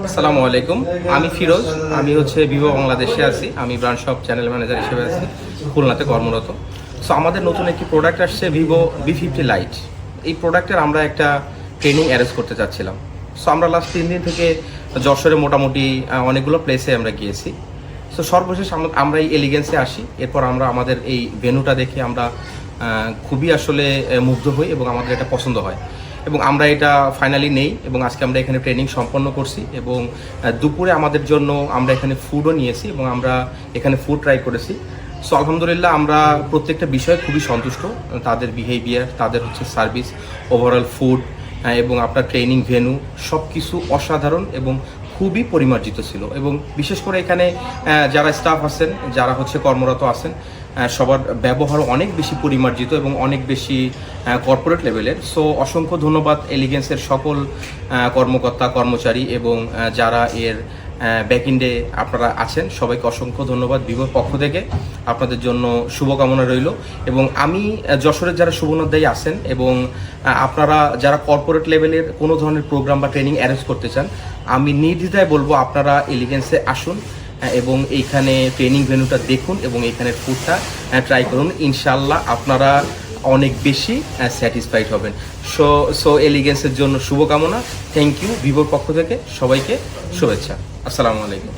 আসসালামু আলাইকুম, আমি ফিরোজ। আমি হচ্ছে ভিভো বাংলাদেশে আছি। আমি ব্রাঞ্চ অফ চ্যানেল ম্যানেজার হিসেবে আছি, খুলনাতে কর্মরত। সো আমাদের নতুন একটি প্রোডাক্ট আসছে, ভিভো V50 লাইট। এই প্রোডাক্টের আমরা একটা ট্রেনিং অ্যারেঞ্জ করতে চাচ্ছিলাম। সো আমরা লাস্ট 3 দিন থেকে যশোরে মোটামুটি অনেকগুলো প্লেসে আমরা গিয়েছি। সো সর্বশেষ আমরা এই এলিগেন্সে আসি। এরপর আমরা আমাদের এই ভেন্যুটা দেখে আমরা খুবই আসলে মুগ্ধ হই এবং আমাদের এটা পছন্দ হয় এবং আমরা এটা ফাইনালি নেই এবং আজকে আমরা এখানে ট্রেনিং সম্পন্ন করছি এবং দুপুরে আমাদের জন্য আমরা এখানে ফুডও নিয়েছি এবং আমরা এখানে ফুড ট্রাই করেছি। সো আলহামদুলিল্লাহ আমরা প্রত্যেকটা বিষয়ে খুবই সন্তুষ্ট। তাদের বিহেভিয়ার, তাদের হচ্ছে সার্ভিস, ওভারঅল ফুড এবং আপনার ট্রেনিং ভেন্যু সব কিছু অসাধারণ এবং খুবই পরিমার্জিত ছিল। এবং বিশেষ করে এখানে যারা স্টাফ আছেন, যারা হচ্ছে কর্মরত আছেন, সবার ব্যবহার অনেক বেশি পরিমার্জিত এবং অনেক বেশি কর্পোরেট লেভেলের। সো অসংখ্য ধন্যবাদ এলিগেন্সের সকল কর্মকর্তা, কর্মচারী এবং যারা এর ব্যাকএন্ডে আপনারা আছেন, সবাইকে অসংখ্য ধন্যবাদ ভিভোর পক্ষ থেকে। আপনাদের জন্য শুভকামনা রইল। এবং আমি যশোরের যারা শুভনোদ্যায়ী আছেন এবং আপনারা যারা কর্পোরেট লেভেলের কোনো ধরনের প্রোগ্রাম বা ট্রেনিং অ্যারেঞ্জ করতে চান, আমি নির্দ্বিধায় বলবো আপনারা এলিগেন্সে আসুন এবং এইখানে ট্রেনিং ভেন্যুটা দেখুন এবং এইখানের ফুডটা ট্রাই করুন। ইনশাল্লাহ আপনারা অনেক বেশি স্যাটিসফাইড হবেন। সো এলিগেন্সের জন্য শুভকামনা। থ্যাংক ইউ ভিভোর পক্ষ থেকে সবাইকে শুভেচ্ছা। আসসালামু আলাইকুম।